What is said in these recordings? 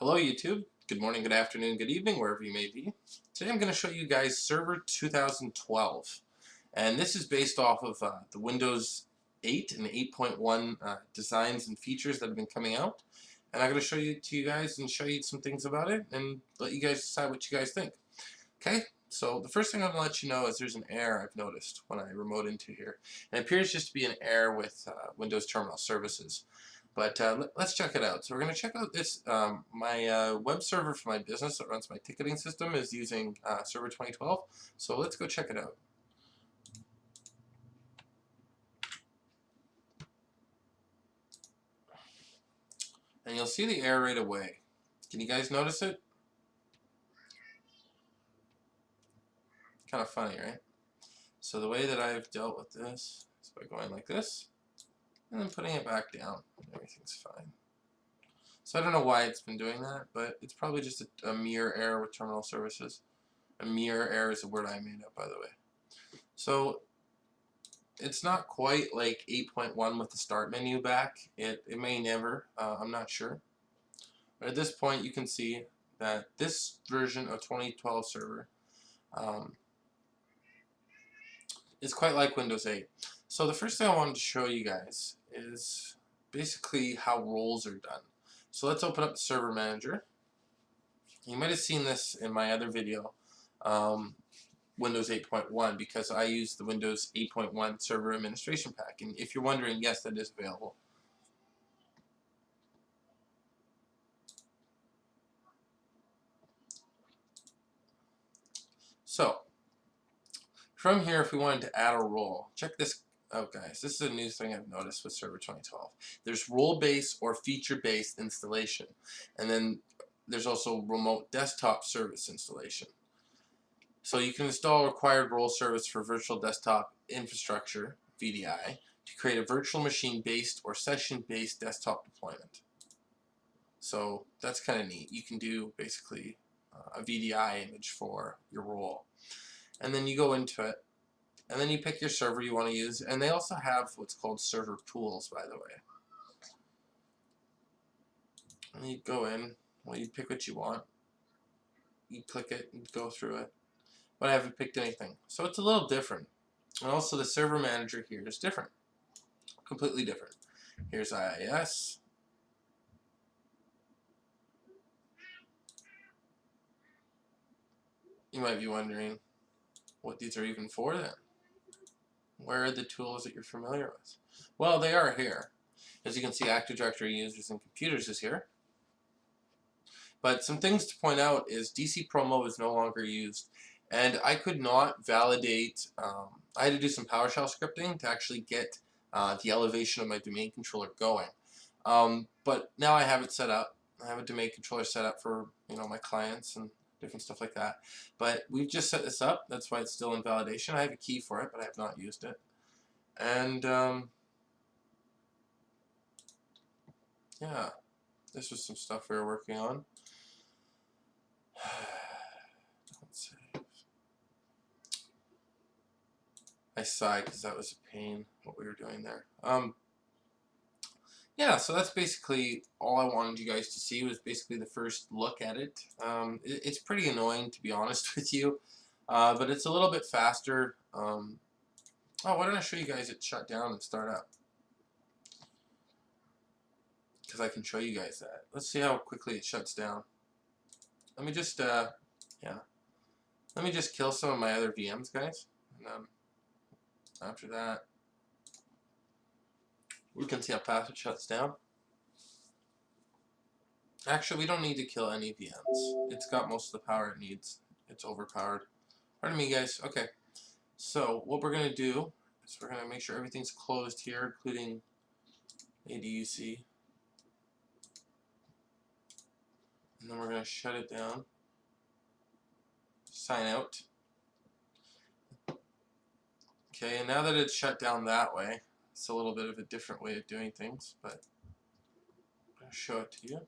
Hello YouTube, good morning, good afternoon, good evening, wherever you may be. Today I'm going to show you guys Server 2012, and this is based off of the Windows 8 and 8.1 designs and features that have been coming out. And I'm going to show you to you guys and show you some things about it and let you guys decide what you guys think. Okay, so the first thing I'm going to let you know is there's an error I've noticed when I remote into here. And it appears just to be an error with Windows Terminal Services. But let's check it out. So we're going to check out this. My web server for my business that runs my ticketing system is using Server 2012. So let's go check it out. And you'll see the error right away. Can you guys notice it? Kind of funny, right? So the way that I've dealt with this is by going like this and then putting it back down. Everything's fine. So I don't know why it's been doing that, but it's probably just a mirror error with terminal services. A mirror error is a word I made up, by the way. So it's not quite like 8.1 with the start menu back. It may never, I'm not sure. But at this point you can see that this version of 2012 server is quite like Windows 8. So the first thing I wanted to show you guys is basically how roles are done. So let's open up the Server Manager. You might have seen this in my other video, Windows 8.1, because I use the Windows 8.1 Server Administration Pack. And if you're wondering, yes, that is available. So from here, if we wanted to add a role, check this out, guys. This is a new thing I've noticed with Server 2012. There's role-based or feature-based installation, and then there's also remote desktop service installation. So you can install required role service for virtual desktop infrastructure, VDI, to create a virtual machine-based or session-based desktop deployment. So that's kind of neat. You can do basically a VDI image for your role. And then you go into it, and then you pick your server you want to use, and they also have what's called server tools, by the way. And you go in, well, you pick what you want, you click it and go through it, but I haven't picked anything, so it's a little different. And also the server manager here is different, completely different. Here's IIS. You might be wondering what these are even for then. Where are the tools that you're familiar with? Well, they are here. As you can see, Active Directory users and computers is here. But some things to point out is DC Promo is no longer used. And I could not validate, I had to do some PowerShell scripting to actually get the elevation of my domain controller going. But now I have it set up. I have a domain controller set up for my clients and different stuff like that. But we've just set this up. That's why it's still in validation. I have a key for it, but I have not used it. And yeah, this was some stuff we were working on. Let's see. I sigh because that was a pain what we were doing there. Yeah, so that's basically all I wanted you guys to see, was basically the first look at it. It's pretty annoying, to be honest with you, but it's a little bit faster. Oh, why don't I show you guys it shut down and start up? Because I can show you guys that. Let's see how quickly it shuts down. Let me just, yeah. Let me just kill some of my other VMs, guys. And after that, we can see how fast it shuts down. Actually, we don't need to kill any VMs. It's got most of the power it needs. It's overpowered. Pardon me, guys. Okay. So what we're going to do is we're going to make sure everything's closed here, including ADUC. And then we're going to shut it down. Sign out. Okay, and now that it's shut down that way, it's a little bit of a different way of doing things, but I'm going to show it to you.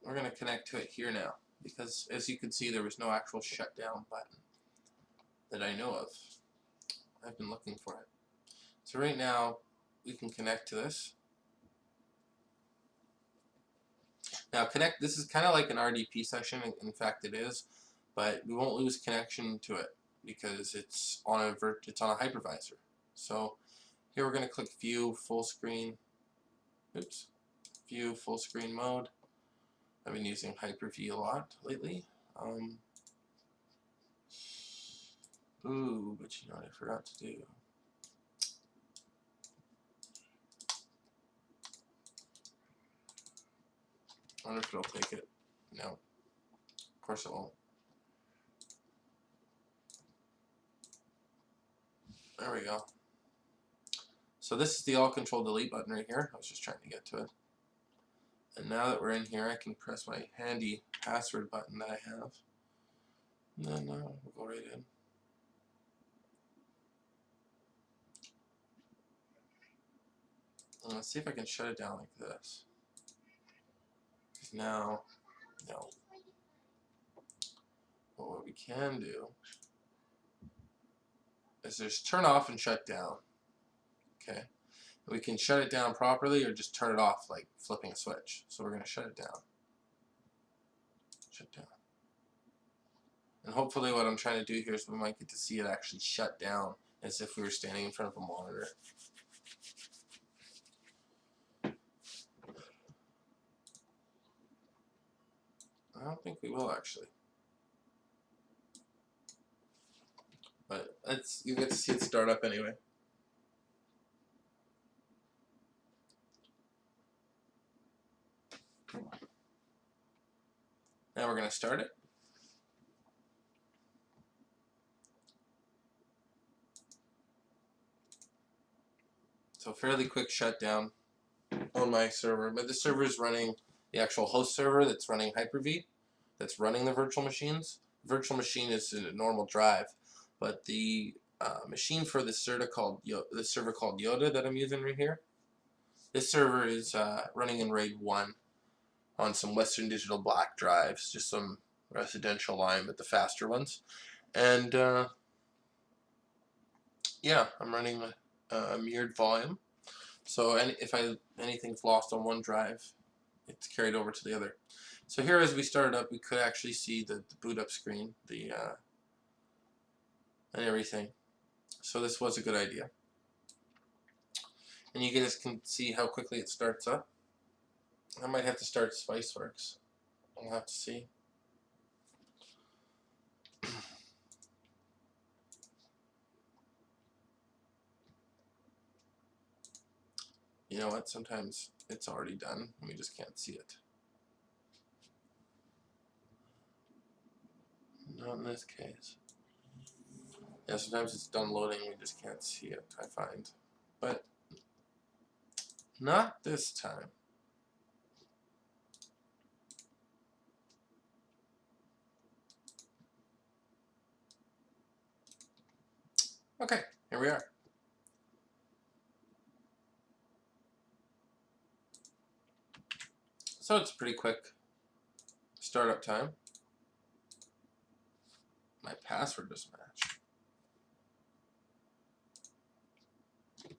We're going to connect to it here now, because as you can see, there was no actual shutdown button that I know of. I've been looking for it. So right now, we can connect to this. Now connect. This is kind of like an RDP session. In fact, it is, but we won't lose connection to it because it's on a hypervisor. So here we're going to click View Full Screen. Oops, View Full Screen Mode. I've been using Hyper-V a lot lately. Ooh, but you know what I forgot to do? I wonder if it'll take it. No, of course it won't. There we go. So this is the Alt Control Delete button right here. I was just trying to get to it. And now that we're in here, I can press my handy password button that I have. And then we'll go right in. And let's see if I can shut it down like this. Because now, no. But what we can do is just turn off and shut down. Okay. We can shut it down properly or just turn it off like flipping a switch. So we're going to shut it down. Shut down. And hopefully what I'm trying to do here is we might get to see it actually shut down as if we were standing in front of a monitor. I don't think we will actually. But you get to see it start up anyway. Now we're going to start it. So fairly quick shutdown on my server. But this server is running the actual host server that's running Hyper-V, that's running the virtual machines. Virtual machine is a normal drive, but the machine for this server called Yoda that I'm using right here, this server is running in RAID 1 on some Western Digital black drives, just some residential line, but the faster ones. And yeah, I'm running a mirrored volume. So if anything's lost on one drive, it's carried over to the other. So here, as we started up, we could actually see the boot up screen, and everything. So this was a good idea. And you guys can see how quickly it starts up. I might have to start Spiceworks. I'll have to see. You know what? Sometimes it's already done and we just can't see it. Not in this case. Yeah, sometimes it's done loading and we just can't see it, I find. But not this time. Okay, here we are. So it's pretty quick startup time. My password doesn't match.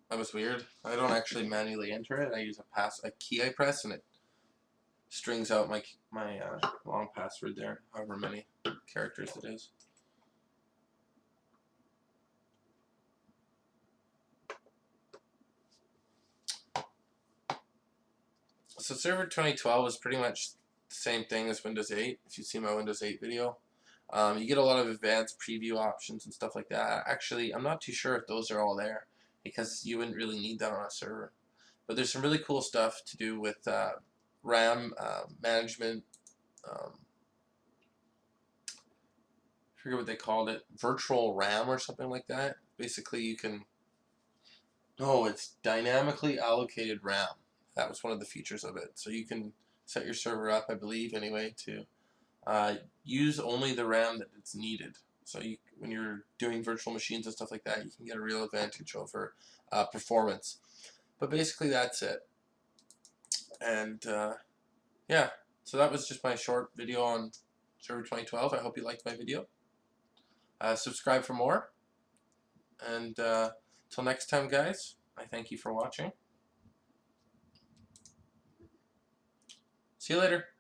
That was weird. I don't actually manually enter it. I use a key I press and it strings out my long password there, however many characters it is. So Server 2012 is pretty much the same thing as Windows 8. If you see my Windows 8 video, you get a lot of advanced preview options and stuff like that. Actually, I'm not too sure if those are all there because you wouldn't really need that on a server. But there's some really cool stuff to do with RAM management. I forget what they called it, virtual RAM or something like that. Basically, you can. No, it's dynamically allocated RAM. That was one of the features of it. So you can set your server up, I believe, anyway, to use only the RAM that it's needed. So when you're doing virtual machines and stuff like that, you can get a real advantage over performance. But basically, that's it. And yeah, so that was just my short video on Server 2012. I hope you liked my video. Subscribe for more. And till next time, guys, I thank you for watching. See you later.